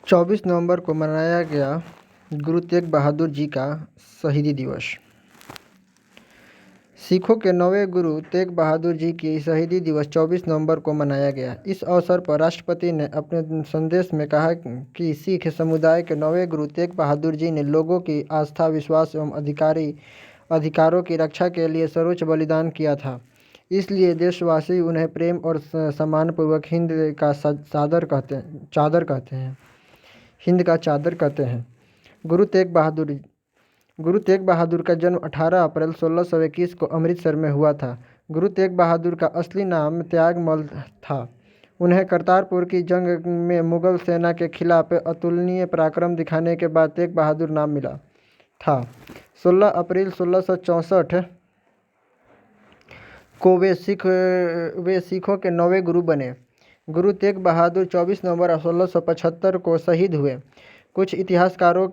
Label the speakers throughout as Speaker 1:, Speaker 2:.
Speaker 1: 24 नवंबर को मनाया गया गुरु तेग बहादुर जी का शहीदी दिवस। सिखों के नौवें गुरु तेग बहादुर जी की शहीदी दिवस 24 नवंबर को मनाया गया। इस अवसर पर राष्ट्रपति ने अपने संदेश में कहा कि सिख समुदाय के नौवें गुरु तेग बहादुर जी ने लोगों की आस्था, विश्वास एवं अधिकारों की रक्षा के लिए सर्वोच्च बलिदान किया था। इसलिए देशवासी उन्हें प्रेम और सम्मानपूर्वक हिंद का चादर कहते हैं। गुरु तेग बहादुर का जन्म 18 अप्रैल 1621 को अमृतसर में हुआ था। गुरु तेग बहादुर का असली नाम त्यागमल था। उन्हें करतारपुर की जंग में मुगल सेना के खिलाफ अतुलनीय पराक्रम दिखाने के बाद तेग बहादुर नाम मिला था। 16 अप्रैल 1664 को वे सिखों के नौवें गुरु बने। गुरु तेग बहादुर 24 नवंबर 1675 को शहीद हुए। कुछ इतिहासकारों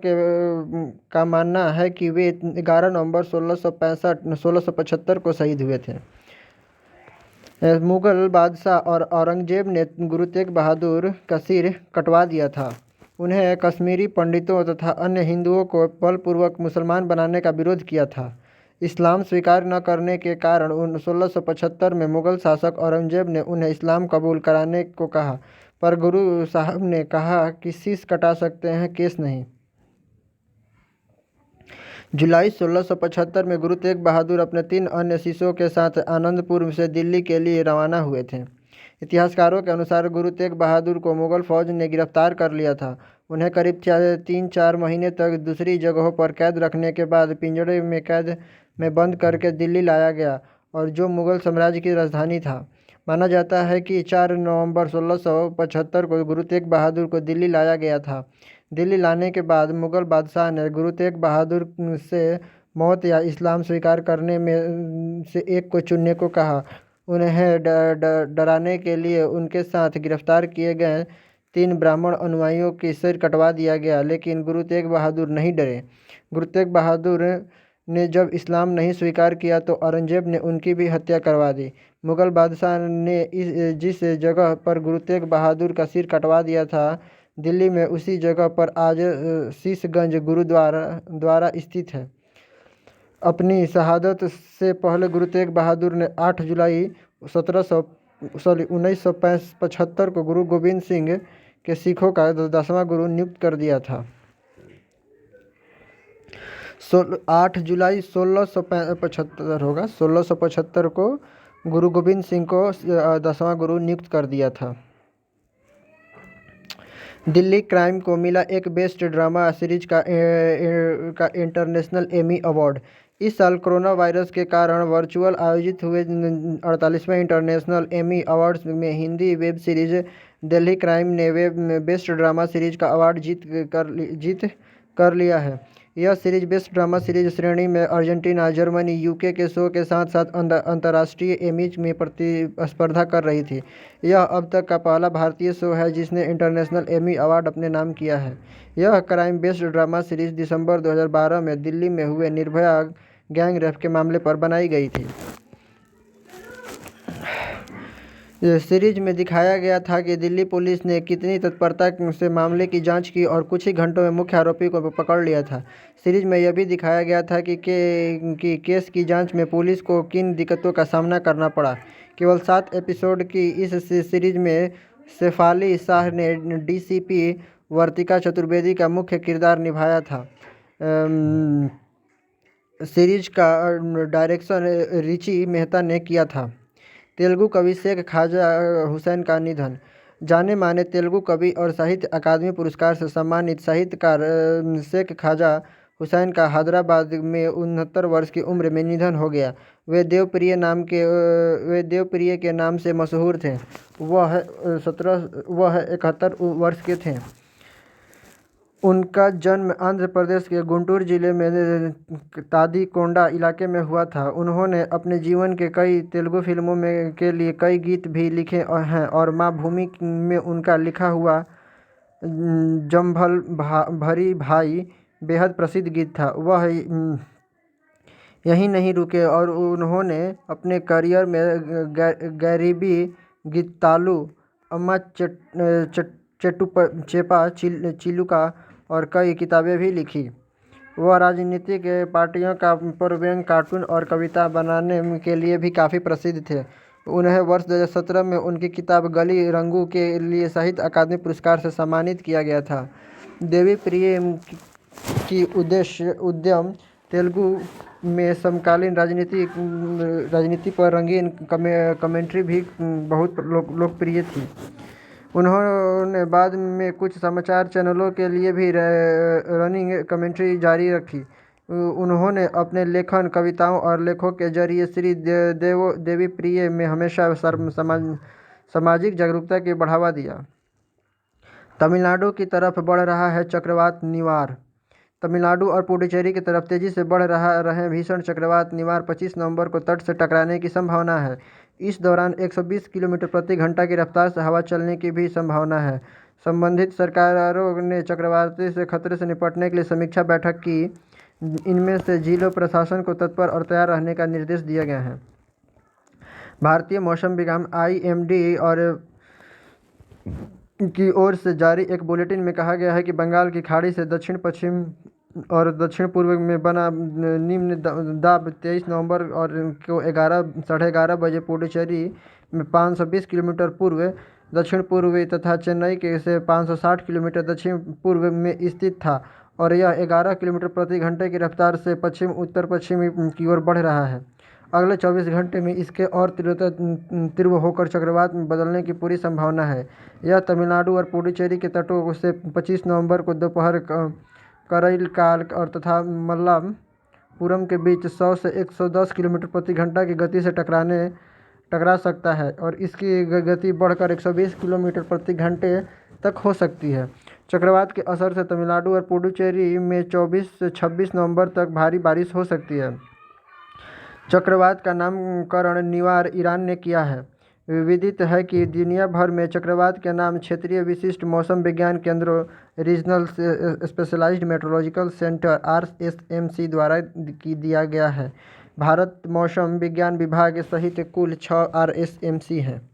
Speaker 1: का मानना है कि वे 11 नवंबर 1675 को शहीद हुए थे। मुगल बादशाह और औरंगजेब ने गुरु तेग बहादुर का सिर कटवा दिया था। उन्हें कश्मीरी पंडितों तथा अन्य हिंदुओं को बलपूर्वक मुसलमान बनाने का विरोध किया था। इस्लाम स्वीकार न करने के कारण 1675 में मुगल शासक औरंगजेब ने उन्हें इस्लाम कबूल कराने को कहा, पर गुरु साहब ने कहा कि शीश कटा सकते हैं, केस नहीं। जुलाई 1675 में गुरु तेग बहादुर अपने 3 अन्य शिष्यों के साथ आनंदपुर से दिल्ली के लिए रवाना हुए थे। इतिहासकारों के अनुसार गुरु तेग बहादुर को मुगल फौज ने गिरफ्तार कर लिया था। उन्हें करीब 3-4 महीने तक दूसरी जगहों पर कैद रखने के बाद पिंजड़े में कैद में बंद करके दिल्ली लाया गया, और जो मुगल साम्राज्य की राजधानी था। माना जाता है कि 4 नवंबर 1675 को गुरु तेग बहादुर को दिल्ली लाया गया था। दिल्ली लाने के बाद मुगल बादशाह ने गुरु तेग बहादुर से मौत या इस्लाम स्वीकार करने में से एक को चुनने को कहा। उन्हें डराने के लिए उनके साथ गिरफ्तार किए गए 3 ब्राह्मण अनुयायियों के सिर कटवा दिया गया, लेकिन गुरु तेग बहादुर नहीं डरे। गुरु तेग बहादुर ने जब इस्लाम नहीं स्वीकार किया तो औरंगजेब ने उनकी भी हत्या करवा दी। मुगल बादशाह ने जिस जगह पर गुरु तेग बहादुर का सिर कटवा दिया था, दिल्ली में उसी जगह पर आज शीशगंज गुरुद्वारा स्थित है। अपनी शहादत से पहले गुरु तेग बहादुर ने 8 जुलाई 1975 को गुरु गोविंद सिंह के सिखों का 10वां गुरु नियुक्त कर दिया था। 8 जुलाई 1675 को गुरु गोविंद सिंह को 10वां गुरु नियुक्त कर दिया था। दिल्ली क्राइम को मिला एक बेस्ट ड्रामा सीरीज का इंटरनेशनल एमी अवार्ड। इस साल कोरोना वायरस के कारण वर्चुअल आयोजित हुए 48वें इंटरनेशनल एमी अवार्ड्स में Hindi web series Delhi crime ने बेस्ट ड्रामा सीरीज का अवार्ड जीत कर लिया है। यह सीरीज बेस्ट ड्रामा सीरीज श्रेणी में अर्जेंटीना, जर्मनी, यूके के शो के साथ साथ अंतर्राष्ट्रीय एमीज में प्रतिस्पर्धा कर रही थी। यह अब तक का पहला भारतीय शो है जिसने इंटरनेशनल एमी अवार्ड अपने नाम किया है। यह क्राइम बेस्ड ड्रामा सीरीज दिसंबर 2012 में दिल्ली में हुए निर्भया गैंग रेप के मामले पर बनाई गई थी। सीरीज में दिखाया गया था कि दिल्ली पुलिस ने कितनी तत्परता से मामले की जांच की और कुछ ही घंटों में मुख्य आरोपी को पकड़ लिया था। सीरीज में यह भी दिखाया गया था कि केस की जांच में पुलिस को किन दिक्कतों का सामना करना पड़ा। केवल 7 एपिसोड की इस सीरीज में शेफाली शाह ने डीसीपी वर्तिका चतुर्वेदी का मुख्य किरदार निभाया था। सीरीज का डायरेक्शन रिची मेहता ने किया था। तेलुगु कवि शेख ख्वाजा हुसैन का निधन। जाने माने तेलुगु कवि और साहित्य अकादमी पुरस्कार से सम्मानित साहित्यकार शेख ख्वाजा हुसैन का हैदराबाद में 69 वर्ष की उम्र में निधन हो गया। वे देवप्रिय के नाम से मशहूर थे। वह 71 वर्ष के थे। उनका जन्म आंध्र प्रदेश के गुंटूर जिले में तादीकोंडा इलाके में हुआ था। उन्होंने अपने जीवन के कई तेलुगु फिल्मों के लिए कई गीत भी लिखे हैं और माँ भूमि में उनका लिखा हुआ जंभल भरी भाई बेहद प्रसिद्ध गीत था। वह यहीं नहीं रुके और उन्होंने अपने करियर में गरीबी गीतालू, अम्मा चेपा चिलुका और कई किताबें भी लिखी। वह राजनीतिक पार्टियों का पर व्यंग्य, कार्टून और कविता बनाने के लिए भी काफ़ी प्रसिद्ध थे। उन्हें वर्ष 2017 में उनकी किताब गली रंगू के लिए साहित्य अकादमी पुरस्कार से सम्मानित किया गया था। देवी प्रिय की उद्यम तेलुगु में समकालीन राजनीति पर रंगीन कमेंट्री भी बहुत लोकप्रिय थी। उन्होंने बाद में कुछ समाचार चैनलों के लिए भी रनिंग कमेंट्री जारी रखी। उन्होंने अपने लेखन, कविताओं और लेखों के जरिए श्री देवी प्रिय में हमेशा सामाजिक जागरूकता को बढ़ावा दिया। तमिलनाडु की तरफ बढ़ रहा है चक्रवात निवार। तमिलनाडु और पुडुचेरी की तरफ तेजी से बढ़ रहे भीषण चक्रवात निवार 25 नवंबर को तट से टकराने की संभावना है। इस दौरान 120 किलोमीटर प्रति घंटा की रफ्तार से हवा चलने की भी संभावना है। संबंधित सरकारों ने चक्रवात से खतरे से निपटने के लिए समीक्षा बैठक की। इनमें से जिलों प्रशासन को तत्पर और तैयार रहने का निर्देश दिया गया है। भारतीय मौसम विज्ञान IMD और की ओर से जारी एक बुलेटिन में कहा गया है कि बंगाल की खाड़ी से दक्षिण पश्चिम और दक्षिण पूर्व में बना निम्न दाब 23 नवंबर और को 11:30 बजे पुडुचेरी में 520 किलोमीटर पूर्व दक्षिण पूर्वी तथा चेन्नई के से 560 किलोमीटर दक्षिण पूर्व में स्थित था और यह 11 किलोमीटर प्रति घंटे की रफ्तार से पश्चिम उत्तर पश्चिमी की ओर बढ़ रहा है। अगले 24 घंटे में इसके और तीव्र होकर चक्रवात में बदलने की पूरी संभावना है। यह तमिलनाडु और पुडुचेरी के तटों से 25 नवंबर को दोपहर करईकाल और तथा मल्लापुरम के बीच 100 से 110 किलोमीटर प्रति घंटा की गति से टकरा सकता है और इसकी गति बढ़कर 120 किलोमीटर प्रति घंटे तक हो सकती है। चक्रवात के असर से तमिलनाडु और पुडुचेरी में 24 से 26 नवंबर तक भारी बारिश हो सकती है। चक्रवात का नामकरण निवार ईरान ने किया है। विदित है कि दुनिया भर में चक्रवात के नाम क्षेत्रीय विशिष्ट मौसम विज्ञान केंद्रों regional specialised meteorological centre RSMC द्वारा दिया गया है। भारत मौसम विज्ञान विभाग सहित कुल 6 RSMC हैं।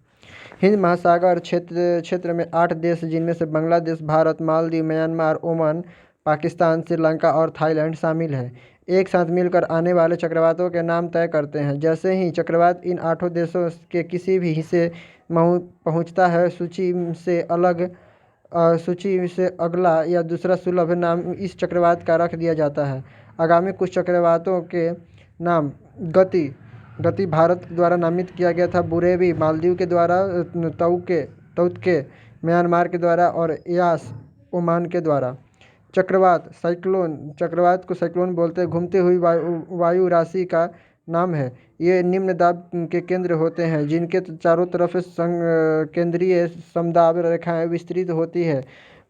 Speaker 1: हिंद महासागर क्षेत्र में 8 देश जिनमें से बांग्लादेश, भारत, मालदीव, म्यांमार, ओमान, पाकिस्तान, श्रीलंका और थाईलैंड शामिल है, एक साथ मिलकर आने वाले चक्रवातों के नाम तय करते हैं। जैसे ही चक्रवात इन 8 देशों के किसी भी हिस्से पहुंचता है, सूची से अगला या दूसरा सुलभ नाम इस चक्रवात का रख दिया जाता है। आगामी कुछ चक्रवातों के नाम गति भारत द्वारा नामित किया गया था, बुरेवी मालदीव के द्वारा, तौत्के म्यांमार के द्वारा और यास ओमान के द्वारा। चक्रवात को साइक्लोन बोलते हैं। घूमती हुई वायु राशि का नाम है। ये निम्न दाब के केंद्र होते हैं जिनके चारों तरफ केंद्रीय समदाब रेखाएं विस्तृत होती है।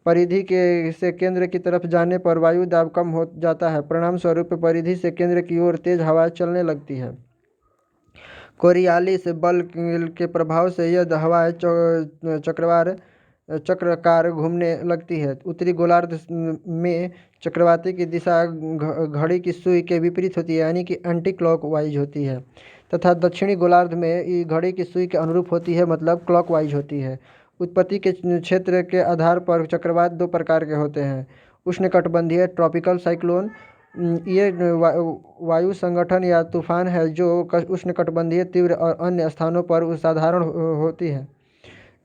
Speaker 1: परिधि से केंद्र की तरफ जाने पर वायु दाब कम हो जाता है। परिणाम स्वरूप परिधि से केंद्र की ओर तेज हवा चलने लगती है। कोरियालिस बल के प्रभाव से यह हवाएं चक्राकार घूमने लगती है। उत्तरी गोलार्ध में चक्रवाती की दिशा घड़ी की सुई के विपरीत होती है, यानी कि एंटी क्लॉकवाइज होती है, तथा दक्षिणी गोलार्ध में घड़ी की सुई के अनुरूप होती है, मतलब क्लॉकवाइज होती है। उत्पत्ति के क्षेत्र के आधार पर चक्रवात 2 प्रकार के होते हैं। उष्णकटिबंधीय ट्रॉपिकल साइक्लोन, ये वायु संगठन या तूफान है जो उष्णकटिबंधीय, तीव्र और अन्य स्थानों पर साधारण होती है।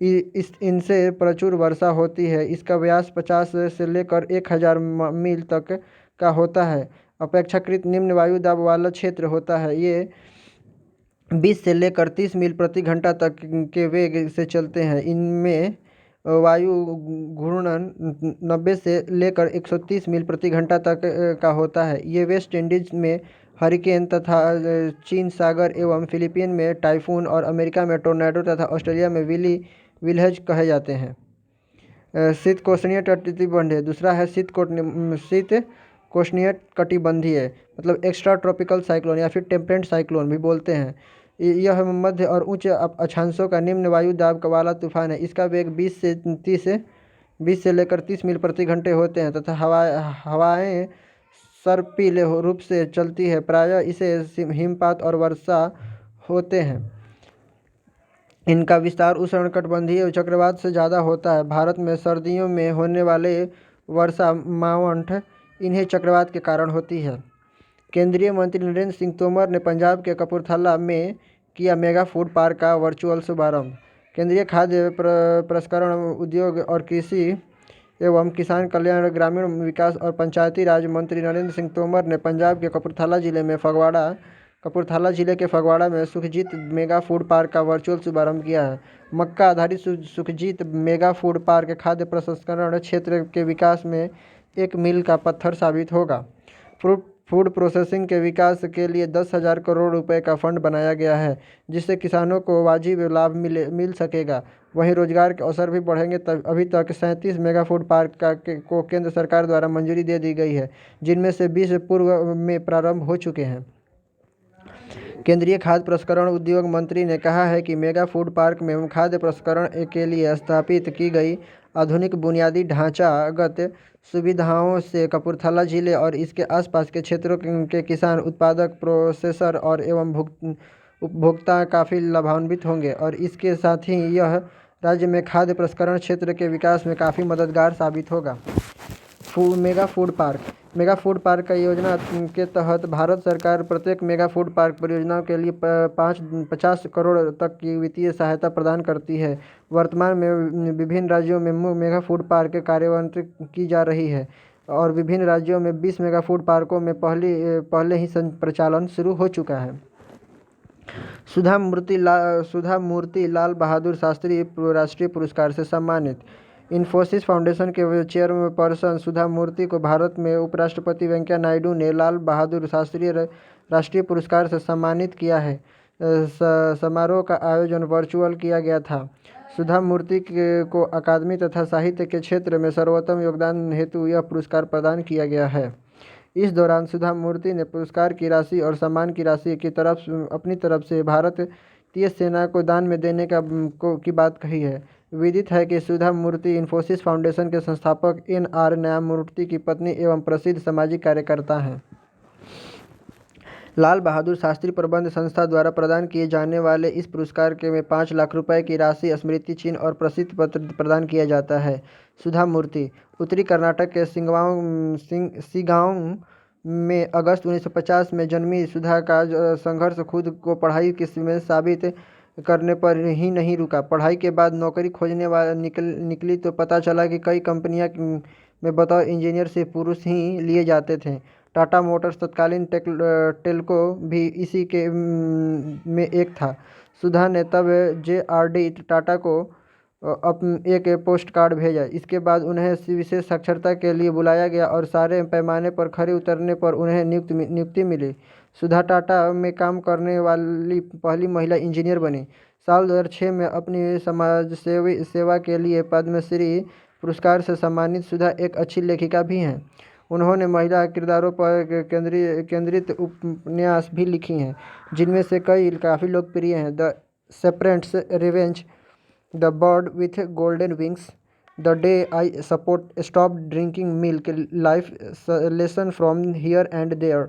Speaker 1: इनसे प्रचुर वर्षा होती है। इसका व्यास 50 से लेकर 1000 मील तक का होता है। अपेक्षाकृत निम्न वायु दाब वाला क्षेत्र होता है। ये 20 से लेकर 30 मील प्रति घंटा तक के वेग से चलते हैं। इनमें वायु घूर्णन 90 से लेकर 130 मील प्रति घंटा तक का होता है। ये वेस्ट इंडीज में हरिकेन तथा चीन सागर एवं फिलीपीन में टाइफून और अमेरिका में टोर्नेडो तथा ऑस्ट्रेलिया में विलहेज कहे जाते हैं। शीतकोष्णीय कटिबंधीय, दूसरा है शीतकोष्णीय कटिबंधीय, मतलब एक्स्ट्रा ट्रॉपिकल साइक्लोन या फिर टेम्परेट साइक्लोन भी बोलते हैं। यह मध्य और उच्च अक्षांशों का निम्न वायु दाब वाला तूफान है। इसका वेग 20 से लेकर 30 मील प्रति घंटे होते हैं तथा हवाएं सर्पिल रूप से चलती है। प्रायः इसे हिमपात और वर्षा होते हैं। इनका विस्तार उष्णकटिबंधीय चक्रवात से ज़्यादा होता है। भारत में सर्दियों में होने वाले वर्षा मावंठ इन्हीं चक्रवात के कारण होती है। केंद्रीय मंत्री नरेंद्र सिंह तोमर ने पंजाब के कपूरथला में किया मेगा फूड पार्क का वर्चुअल शुभारंभ। केंद्रीय खाद्य प्रसंस्करण उद्योग और कृषि एवं किसान कल्याण, ग्रामीण विकास और पंचायती राज मंत्री नरेंद्र सिंह तोमर ने पंजाब के कपूरथला जिले के फगवाड़ा में सुखजीत मेगा फूड पार्क का वर्चुअल शुभारंभ किया है। मक्का आधारित सुखजीत मेगा फूड पार्क खाद्य प्रसंस्करण क्षेत्र के विकास में एक मील का पत्थर साबित होगा। फूड प्रोसेसिंग के विकास के लिए 10,000 करोड़ रुपए का फंड बनाया गया है, जिससे किसानों को वाजिब लाभ मिल सकेगा। वहीं रोजगार के अवसर भी बढ़ेंगे। अभी तक 37 मेगा फूड पार्क को केंद्र सरकार द्वारा मंजूरी दे दी गई है, जिनमें से 20 पूर्व में प्रारंभ हो चुके हैं। केंद्रीय खाद्य प्रसंस्करण उद्योग मंत्री ने कहा है कि मेगा फूड पार्क में खाद्य प्रसंस्करण के लिए स्थापित की गई आधुनिक बुनियादी ढांचागत सुविधाओं से कपूरथला जिले और इसके आसपास के क्षेत्रों के किसान, उत्पादक, प्रोसेसर और एवं उपभोक्ता काफ़ी लाभान्वित होंगे और इसके साथ ही यह राज्य में खाद्य प्रसंस्करण क्षेत्र के विकास में काफ़ी मददगार साबित होगा। मेगा फूड पार्क का योजना के तहत भारत सरकार प्रत्येक मेगा फूड पार्क परियोजनाओं के लिए 50 करोड़ तक की वित्तीय सहायता प्रदान करती है। वर्तमान में विभिन्न राज्यों में मेगा फूड पार्क कार्यान्वित की जा रही है और विभिन्न राज्यों में 20 मेगा फूड पार्कों में पहले ही प्रचालन शुरू हो चुका है। सुधा मूर्ति लाल बहादुर शास्त्री राष्ट्रीय पुरस्कार से सम्मानित। इन्फोसिस फाउंडेशन के चेयरपर्सन सुधा मूर्ति को भारत में उपराष्ट्रपति वेंकैया नायडू ने लाल बहादुर शास्त्री राष्ट्रीय पुरस्कार से सम्मानित किया है। समारोह का आयोजन वर्चुअल किया गया था। सुधा मूर्ति को अकादमी तथा साहित्य के क्षेत्र में सर्वोत्तम योगदान हेतु यह पुरस्कार प्रदान किया गया है। इस दौरान सुधा मूर्ति ने पुरस्कार की राशि और सम्मान की राशि की अपनी तरफ से भारतीय सेना को दान में देने की बात कही है। विदित है कि सुधा मूर्ति इन्फोसिस फाउंडेशन के संस्थापक NR न्यायमूर्ति की पत्नी एवं प्रसिद्ध सामाजिक कार्यकर्ता हैं। लाल बहादुर शास्त्री प्रबंध संस्था द्वारा प्रदान किए जाने वाले इस पुरस्कार के में 5 लाख रुपए की राशि, स्मृति चिन्ह और प्रसिद्ध पत्र प्रदान किया जाता है। सुधा मूर्ति उत्तरी कर्नाटक के शिगांव में अगस्त 1950 में जन्मी। सुधा का संघर्ष खुद को पढ़ाई में साबित करने पर ही नहीं रुका। पढ़ाई के बाद नौकरी खोजने निकली तो पता चला कि कई कंपनियां में बतौर इंजीनियर सिर्फ पुरुष ही लिए जाते थे। टाटा मोटर्स तत्कालीन टेल्को भी इसी के में एक था। सुधा ने तब JRD टाटा को एक पोस्ट कार्ड भेजा। इसके बाद उन्हें विशेष साक्षरता के लिए बुलाया गया और सारे पैमाने पर खरे उतरने पर उन्हें नियुक्ति मिली। सुधा टाटा में काम करने वाली पहली महिला इंजीनियर बनी। साल 2006 में अपनी समाज सेवा के लिए पद्मश्री पुरस्कार से सम्मानित सुधा एक अच्छी लेखिका भी हैं। उन्होंने महिला किरदारों पर केंद्रित उपन्यास भी लिखी हैं, जिनमें से कई काफ़ी लोकप्रिय हैं। The serpent's revenge, the bird with golden wings, the day I stopped drinking milk, life lesson from here and there,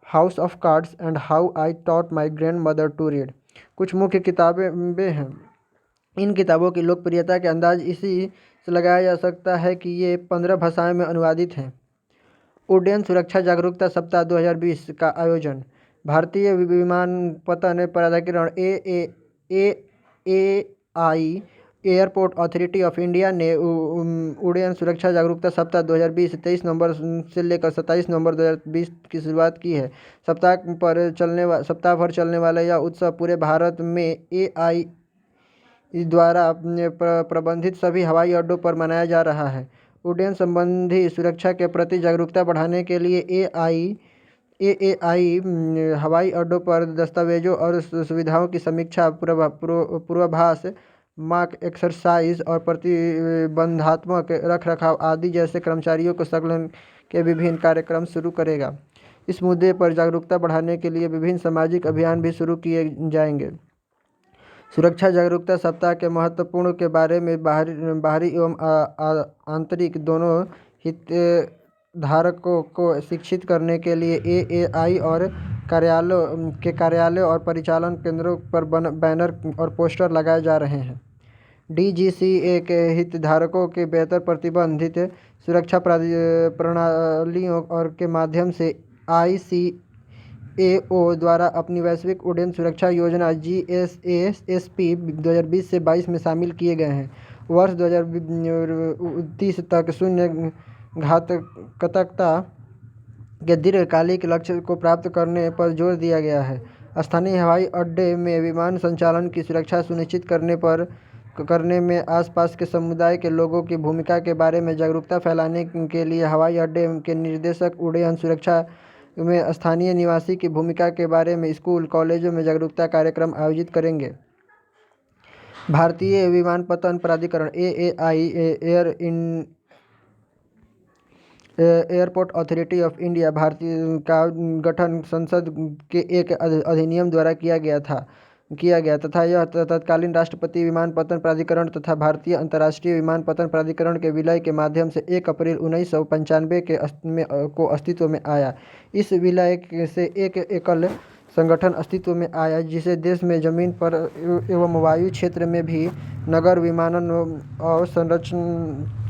Speaker 1: house of cards and how I taught my grandmother to read कुछ मुख्य किताबें हैं। इन किताबों की लोकप्रियता के अंदाज इसी से लगाया जा सकता है कि ये 15 भाषाओं में अनुवादित हैं। उड्डयन सुरक्षा जागरूकता सप्ताह 2020 का आयोजन। भारतीय विमानपत्तन प्राधिकरण AAI airport authority of India ने उड्डयन सुरक्षा जागरूकता सप्ताह 2020 23 नवंबर से लेकर 27 नवंबर 2020 की शुरुआत की है। सप्ताह भर चलने वाला यह उत्सव पूरे भारत में AI द्वारा प्रबंधित सभी हवाई अड्डों पर मनाया जा रहा है। उड्डयन संबंधी सुरक्षा के प्रति जागरूकता बढ़ाने के लिए AAI हवाई अड्डों पर दस्तावेजों और सुविधाओं की समीक्षा, पूर्वाभास, मॉक एक्सरसाइज और प्रतिबंधात्मक रखरखाव आदि जैसे कर्मचारियों को संलग्न के विभिन्न कार्यक्रम शुरू करेगा। इस मुद्दे पर जागरूकता बढ़ाने के लिए विभिन्न सामाजिक अभियान भी शुरू किए जाएंगे। सुरक्षा जागरूकता सप्ताह के महत्वपूर्ण के बारे में बाहरी एवं आंतरिक दोनों हितधारकों को शिक्षित करने के लिए AAI और कार्यालयों और परिचालन केंद्रों पर बैनर और पोस्टर लगाए जा रहे हैं। DGCA के हितधारकों के बेहतर प्रबंधित सुरक्षा प्रणालियों और के माध्यम से ICAO द्वारा अपनी वैश्विक उड्डयन सुरक्षा योजना GSASP 2020 से 22 में शामिल किए गए हैं। वर्ष 2030 तक शून्य घातकता के दीर्घकालिक लक्ष्य को प्राप्त करने पर जोर दिया गया है। स्थानीय हवाई अड्डे में विमान संचालन की सुरक्षा सुनिश्चित करने में आसपास के समुदाय के लोगों की भूमिका के बारे में जागरूकता फैलाने के लिए हवाई अड्डे के निर्देशक उड्डयन सुरक्षा में स्थानीय निवासी की भूमिका के बारे में स्कूल कॉलेजों में जागरूकता कार्यक्रम आयोजित करेंगे। भारतीय विमानपत्तन प्राधिकरण AAI airport authority of India भारतीय का गठन संसद के एक अधिनियम द्वारा किया गया तथा यह तत्कालीन राष्ट्रपति विमानपत्तन प्राधिकरण तथा भारतीय अंतर्राष्ट्रीय विमानपत्तन प्राधिकरण के विलय के माध्यम से 1 अप्रैल 1995 को अस्तित्व में आया। इस विलय से एक एकल संगठन अस्तित्व में आया जिसे देश में जमीन पर एवं वायु क्षेत्र में भी नगर विमानन और संरचना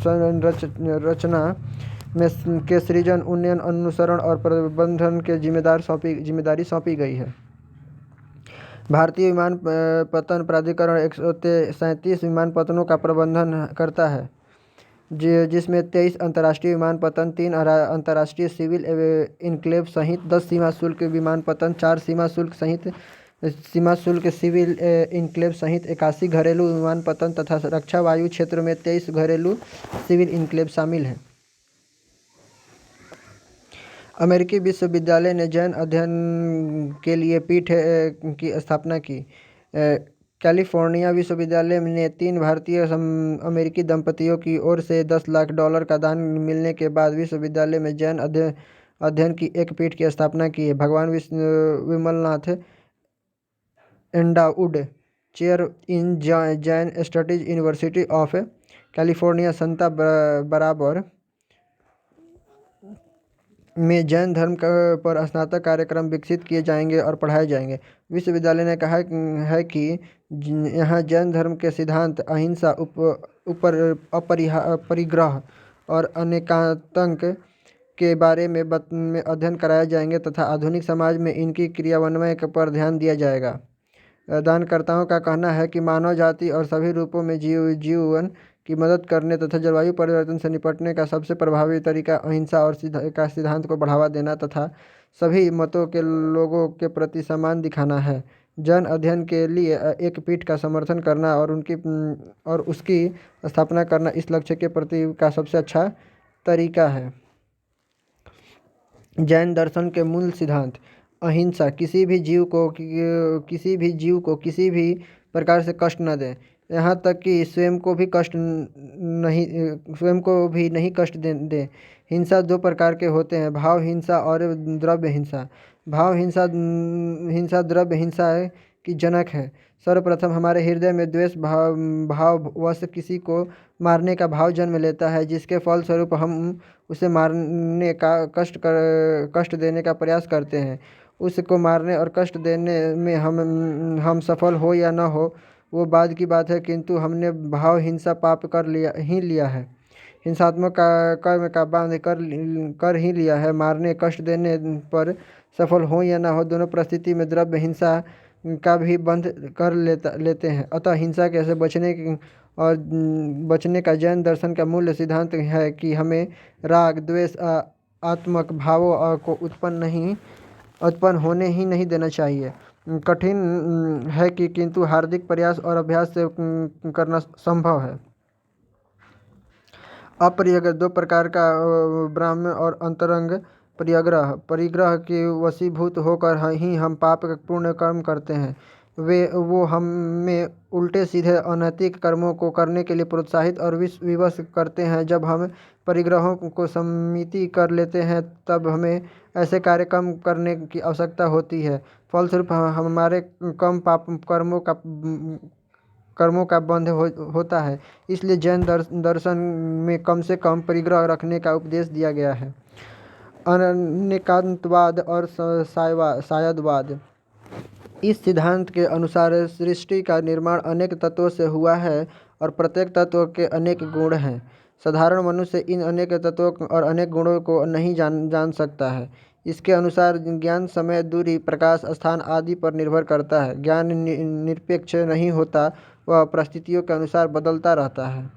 Speaker 1: में के सृजन, उन्नयन, अनुसरण और प्रबंधन के जिम्मेदारी सौंपी गई है। भारतीय विमानपत्तन प्राधिकरण 137 विमानपत्तनों का प्रबंधन करता है जिसमें 23 अंतर्राष्ट्रीय विमानपत्तन, 3 अंतर्राष्ट्रीय सिविल इनक्लेव सहित 10 सीमा शुल्क विमानपत्तन, 4 सीमा शुल्क सिविल इनक्लेव सहित 81 घरेलू विमानपत्तन तथा रक्षा वायु क्षेत्र में 23 घरेलू सिविल इनक्लेव शामिल हैं। अमेरिकी विश्वविद्यालय ने जैन अध्ययन के लिए पीठ की स्थापना की। कैलिफोर्निया विश्वविद्यालय ने 3 भारतीय अमेरिकी दंपतियों की ओर से $10 लाख का दान मिलने के बाद विश्वविद्यालय में जैन अध्ययन की एक पीठ की स्थापना की है। भगवान Vimalnath endowed chair in Jain studies university of California Santa Barbara में जैन धर्म पर स्नातक कार्यक्रम विकसित किए जाएंगे और पढ़ाए जाएंगे। विश्वविद्यालय ने कहा है कि यहाँ जैन धर्म के सिद्धांत अहिंसा, अपरिग्रह और अनेकांतक के बारे में अध्ययन कराए जाएंगे तथा आधुनिक समाज में इनकी क्रियान्वयन पर ध्यान दिया जाएगा। दानकर्ताओं का कहना है कि मानव जाति और सभी रूपों में जीवन की मदद करने तथा जलवायु परिवर्तन से निपटने का सबसे प्रभावी तरीका अहिंसा और का सिद्धांत को बढ़ावा देना तथा सभी मतों के लोगों के प्रति सम्मान दिखाना है। जैन अध्ययन के लिए एक पीठ का समर्थन करना और उसकी स्थापना करना इस लक्ष्य के प्रति का सबसे अच्छा तरीका है। जैन दर्शन के मूल सिद्धांत: अहिंसा, किसी भी जीव को किसी भी प्रकार से कष्ट न दें, यहाँ तक कि स्वयं को भी नहीं कष्ट दें। हिंसा 2 प्रकार के होते हैं, भाव हिंसा और द्रव्य हिंसा। भाव हिंसा द्रव्य हिंसा की जनक है। सर्वप्रथम हमारे हृदय में द्वेष भाववश किसी को मारने का भाव जन्म लेता है, जिसके फलस्वरूप हम उसे मारने का कष्ट देने का प्रयास करते हैं। उसको मारने और कष्ट देने में हम सफल हो या न हो वो बाद की बात है, किंतु हमने भाव हिंसा पाप कर लिया है, हिंसात्मक कर्म का बांध कर ही लिया है। मारने कष्ट देने पर सफल हो या न हो, दोनों परिस्थिति में द्रव्य हिंसा का भी बंध कर लेते हैं। अतः हिंसा कैसे बचने का जैन दर्शन का मूल सिद्धांत है कि हमें राग, द्वेष आत्मक भावों को उत्पन्न होने ही नहीं देना चाहिए। कठिन है किंतु हार्दिक प्रयास और अभ्यास से करना संभव है। अपरिग्रह 2 प्रकार का, ब्राह्म और अंतरंग परिग्रह के वशीभूत होकर ही हम पाप पूर्ण कर्म करते हैं। वो हमें उल्टे सीधे अनैतिक कर्मों को करने के लिए प्रोत्साहित और विवश करते हैं। जब हम परिग्रहों को सम्मिलित कर लेते हैं तब हमें ऐसे कार्य कम करने की आवश्यकता होती है। फलस्वरूप हमारे कम पाप कर्मों का बंध होता है। इसलिए जैन दर्शन में कम से कम परिग्रह रखने का उपदेश दिया गया है। अनेकांतवाद और शायदवाद। इस सिद्धांत के अनुसार सृष्टि का निर्माण अनेक तत्वों से हुआ है और प्रत्येक तत्व के अनेक गुण हैं। साधारण मनुष्य इन अनेक तत्वों और अनेक गुणों को नहीं जान सकता है। इसके अनुसार ज्ञान समय, दूरी, प्रकाश, स्थान आदि पर निर्भर करता है। ज्ञान निरपेक्ष नहीं होता, वह परिस्थितियों के अनुसार बदलता रहता है।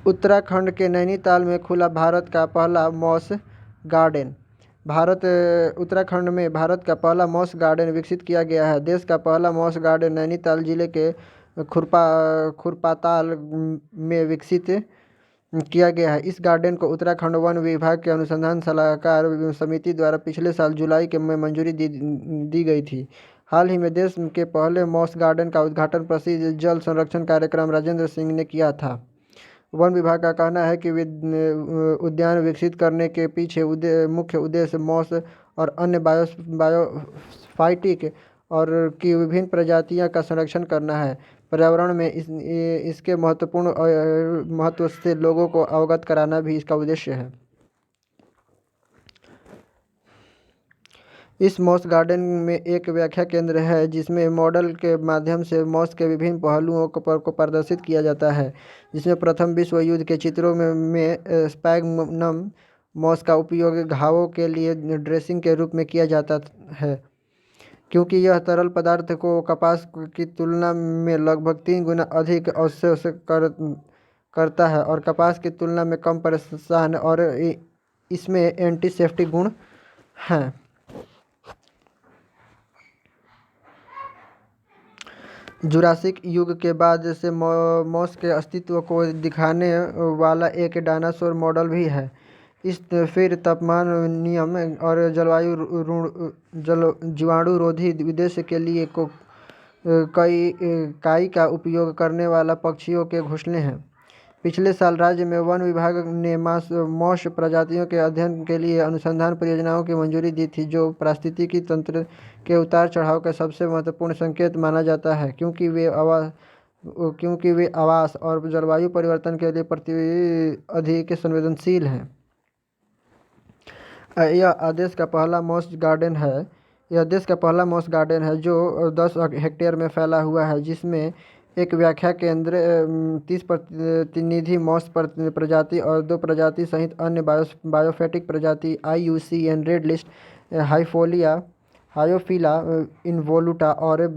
Speaker 1: उत्तराखंड के नैनीताल में खुला भारत का पहला मॉस गार्डन। उत्तराखंड में भारत का पहला मॉस गार्डन विकसित किया गया है। देश का पहला मॉस गार्डन नैनीताल जिले के खुरपाताल में विकसित किया गया है। इस गार्डन को उत्तराखंड वन विभाग के अनुसंधान सलाहकार समिति द्वारा पिछले साल जुलाई में मंजूरी दी गई थी। हाल ही में देश के पहले मॉस गार्डन का उद्घाटन प्रसिद्ध जल संरक्षण कार्यक्रम राजेंद्र सिंह ने किया था। वन विभाग का कहना है कि उद्यान विकसित करने के पीछे मुख्य उद्देश्य मॉस और अन्य बायोफाइटिक और की विभिन्न प्रजातियों का संरक्षण करना है। पर्यावरण में इसके महत्व से लोगों को अवगत कराना भी इसका उद्देश्य है। इस मॉस गार्डन में एक व्याख्या केंद्र है जिसमें मॉडल के माध्यम से मॉस के विभिन्न पहलुओं को प्रदर्शित किया जाता है, जिसमें प्रथम विश्व युद्ध के चित्रों में स्पैग्नम मॉस का उपयोग घावों के लिए ड्रेसिंग के रूप में किया जाता है, क्योंकि यह तरल पदार्थ को कपास की तुलना में लगभग 3 गुना अधिक अवशोषण करता है और कपास की तुलना में कम परेशान और इसमें एंटीसेप्टिक गुण हैं। जुरासिक युग के बाद से मॉस के अस्तित्व को दिखाने वाला एक डायनासोर मॉडल भी है। इस फिर तापमान नियम और जीवाणुरोधी उद्देश्य के लिए काई का उपयोग करने वाला पक्षियों के घोंसले हैं। पिछले साल राज्य में वन विभाग ने मॉस प्रजातियों के अध्ययन के लिए अनुसंधान परियोजनाओं की मंजूरी दी थी, जो पारिस्थितिकी तंत्र के उतार चढ़ाव का सबसे महत्वपूर्ण संकेत माना जाता है, क्योंकि वे आवास और जलवायु परिवर्तन के लिए अधिक संवेदनशील हैं। यह देश का पहला मॉस गार्डन है जो 10 हेक्टेयर में फैला हुआ है, जिसमें एक व्याख्या केंद्र, 30 प्रतिनिधि मॉस प्रजाति और 2 प्रजाति सहित अन्य बायोफिटिक प्रजाति IUCN रेड लिस्ट हायोफिला इनवोल्यूटा और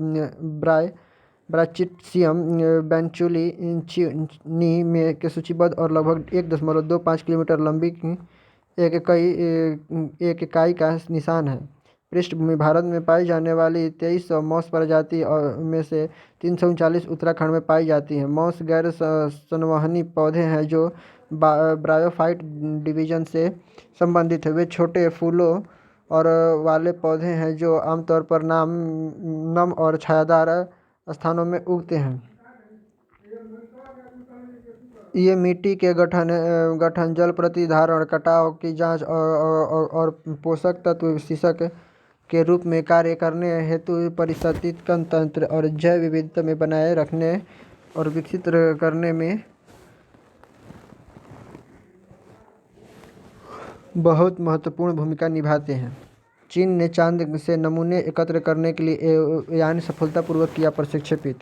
Speaker 1: ब्राचियम बेंचुलिनी में के सूचीबद्ध और लगभग 1.25 किलोमीटर लंबी एक इकाई का निशान है। पृष्ठभूमि: भारत में पाई जाने वाली 2300 मॉस प्रजाति में से 339 उत्तराखंड में पाई जाती हैं। मॉस गैर संवहनी पौधे हैं जो ब्रायोफाइट डिवीजन से संबंधित हैं। वे छोटे फूलों और वाले पौधे हैं जो आमतौर पर नम और छायादार स्थानों में उगते हैं। ये मिट्टी के गठन, जल प्रतिधारण, कटाव की जांच और पोषक तत्व शीर्षक के रूप में कार्य करने हेतु पारिस्थितिकी तंत्र और जैव विविधता में बनाए रखने और विकसित करने में बहुत महत्वपूर्ण भूमिका निभाते हैं। चीन ने चांद से नमूने एकत्र करने के लिए यान सफलतापूर्वक किया प्रक्षेपित।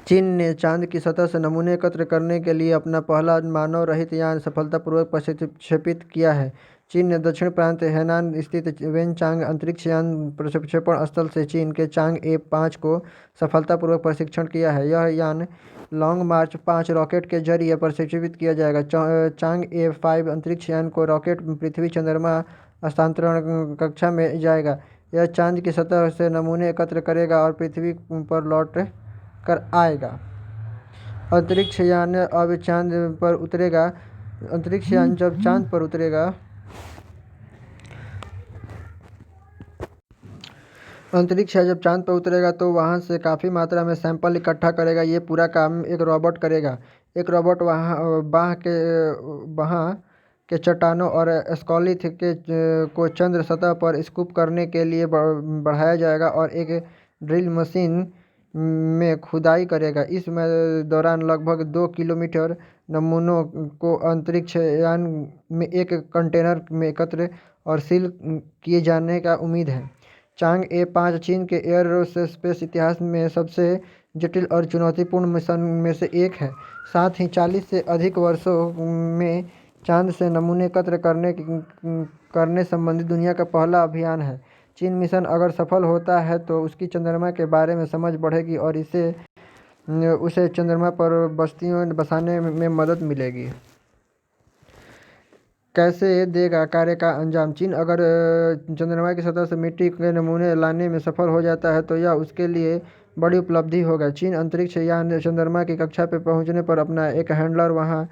Speaker 1: चीन ने चांद की सतह से नमूने एकत्र करने के लिए अपना पहला मानव रहित यान सफलतापूर्वक प्रक्षेपित किया है। चीन ने दक्षिण प्रांत हेनान स्थित वेनचांग अंतरिक्ष यान प्रक्षेपण स्थल से चीन के चांग-ए 5 को सफलतापूर्वक प्रशिक्षण किया है। यह यान लॉन्ग मार्च 5 रॉकेट के जरिए प्रक्षेपित किया जाएगा। चांग-ए 5 अंतरिक्ष यान को रॉकेट पृथ्वी चंद्रमा स्थानांतरण कक्षा में जाएगा। यह चांद की सतह से नमूने एकत्र करेगा और पृथ्वी पर लौट कर आएगा। अंतरिक्ष यान जब चांद पर उतरेगा तो वहां से काफ़ी मात्रा में सैंपल इकट्ठा करेगा। ये पूरा काम एक रोबोट करेगा। एक रोबोट वहां के चट्टानों और स्कॉलिथ को चंद्र सतह पर स्कूप करने के लिए बढ़ाया जाएगा और एक ड्रिल मशीन में खुदाई करेगा। इस दौरान लगभग 2 किलोमीटर नमूनों को अंतरिक्ष यान में एक कंटेनर में एकत्र और सील किए जाने का उम्मीद है। चांग-ए 5 चीन के एयरोस्पेस इतिहास में सबसे जटिल और चुनौतीपूर्ण मिशन में से एक है। साथ ही 40 से अधिक वर्षों में चांद से नमूने एकत्र करने संबंधी दुनिया का पहला अभियान है। चीन मिशन अगर सफल होता है तो उसकी चंद्रमा के बारे में समझ बढ़ेगी और उसे चंद्रमा पर बस्तियों बसाने में मदद मिलेगी। कैसे देगा कार्य का अंजाम? चीन अगर चंद्रमा की सतह से मिट्टी के नमूने लाने में सफल हो जाता है तो यह उसके लिए बड़ी उपलब्धि होगा। चीन अंतरिक्ष यान चंद्रमा की कक्षा पर पहुंचने पर अपना एक हैंडलर वहां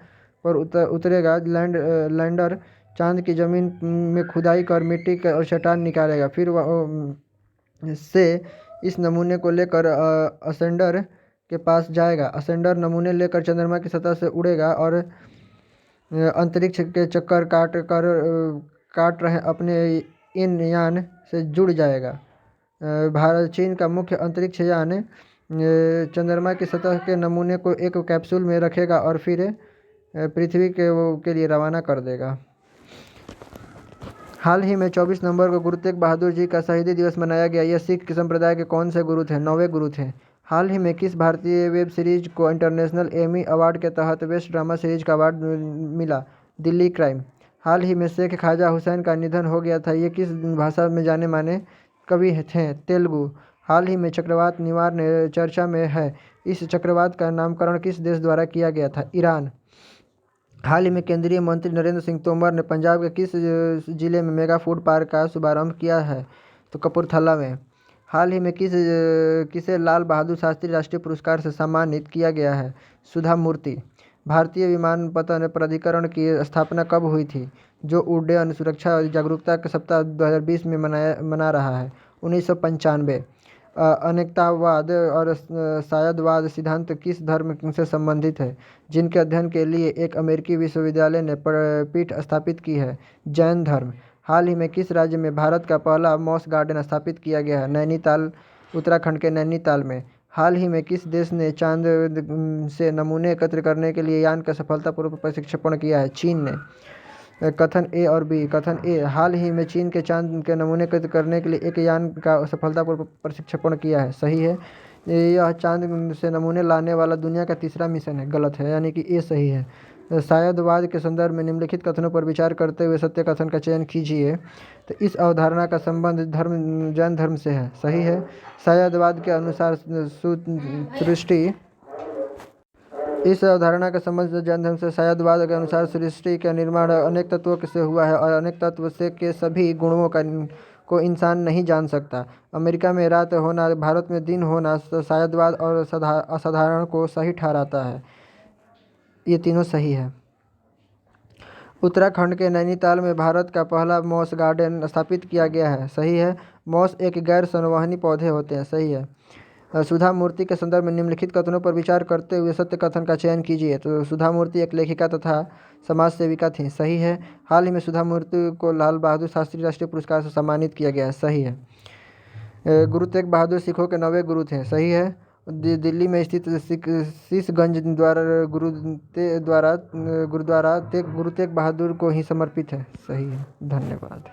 Speaker 1: पर उतरेगा। लैंडर चांद की जमीन में खुदाई कर मिट्टी और चट्टान निकालेगा। फिर से इस नमूने को लेकर असेंडर के पास जाएगा। असेंडर नमूने लेकर चंद्रमा की सतह से उड़ेगा और अंतरिक्ष के चक्कर काट रहे अपने इन यान से जुड़ जाएगा। चीन का मुख्य अंतरिक्ष यान चंद्रमा की सतह के नमूने को एक कैप्सूल में रखेगा और फिर पृथ्वी के लिए रवाना कर देगा। हाल ही में 24 नवंबर को गुरु तेग बहादुर जी का शहीदी दिवस मनाया गया। यह सिख संप्रदाय के कौन से गुरु थे? 9वें गुरु थे। हाल ही में किस भारतीय वेब सीरीज को इंटरनेशनल एमी अवार्ड के तहत बेस्ट ड्रामा सीरीज का अवार्ड मिला? दिल्ली क्राइम। हाल ही में शेख ख्वाजा हुसैन का निधन हो गया था। ये किस भाषा में जाने माने कवि थे? तेलुगु। हाल ही में चक्रवात निवार चर्चा में है। इस चक्रवात का नामकरण किस देश द्वारा किया गया था? ईरान। हाल ही में केंद्रीय मंत्री नरेंद्र सिंह तोमर ने पंजाब के किस जिले में मेगा फूड पार्क का शुभारंभ किया है? तो कपूरथला में। हाल ही में किसे लाल बहादुर शास्त्री राष्ट्रीय पुरस्कार से सम्मानित किया गया है? सुधा मूर्ति। भारतीय विमानपत्तन प्राधिकरण की स्थापना कब हुई थी? जो उड्डयन सुरक्षा और जागरूकता के सप्ताह 2020 में मना रहा है? 1995। अनेकतावाद और साम्यवाद सिद्धांत किस धर्म से संबंधित है? जिनके अध्ययन के लिए एक अमेरिकी विश्वविद्यालय ने पीठ स्थापित की है? जैन धर्म। हाल ही में किस राज्य में भारत का पहला मॉस गार्डन स्थापित किया गया है? नैनीताल, उत्तराखंड के नैनीताल में। हाल ही में किस देश ने चांद से नमूने एकत्र करने के लिए यान का सफलतापूर्वक प्रक्षेपण किया है? चीन ने। कथन ए और बी। कथन ए, हाल ही में चीन के चांद के नमूने एकत्र करने के लिए एक यान का सफलतापूर्वक प्रक्षेपण किया है। सही है। यह चांद से नमूने लाने वाला दुनिया का तीसरा मिशन है। गलत है, यानी कि ए सही है। साम्यवाद के संदर्भ में निम्नलिखित कथनों पर विचार करते हुए सत्य कथन का चयन कीजिए। तो इस अवधारणा का संबंध जैन धर्म से है। सही है। साम्यवाद के अनुसार सृष्टि इस अवधारणा का संबंध जैन धर्म से। साम्यवाद के अनुसार सृष्टि का निर्माण अनेक तत्वों से हुआ है और अनेक तत्व से के सभी गुणों को इंसान नहीं जान सकता। अमेरिका में रात होना, भारत में दिन होना साम्यवाद और असाधारण को सही ठहराता है। ये तीनों सही है। उत्तराखंड के नैनीताल में भारत का पहला मॉस गार्डन स्थापित किया गया है। सही है। मॉस एक गैर संवहनी पौधे होते हैं। सही है। सुधा मूर्ति के संदर्भ में निम्नलिखित कथनों पर विचार करते हुए सत्य कथन का चयन कीजिए। तो सुधा मूर्ति एक लेखिका तथा समाज सेविका थी। सही है। हाल ही में सुधा मूर्ति को लाल बहादुर शास्त्री राष्ट्रीय पुरस्कार से सम्मानित किया गया है। सही है। गुरु तेग बहादुर सिखों के 9वें गुरु थे। सही है। दिल्ली में स्थित शीशगंज गुरुद्वारा गुरु तेग बहादुर को ही समर्पित है। सही है। धन्यवाद।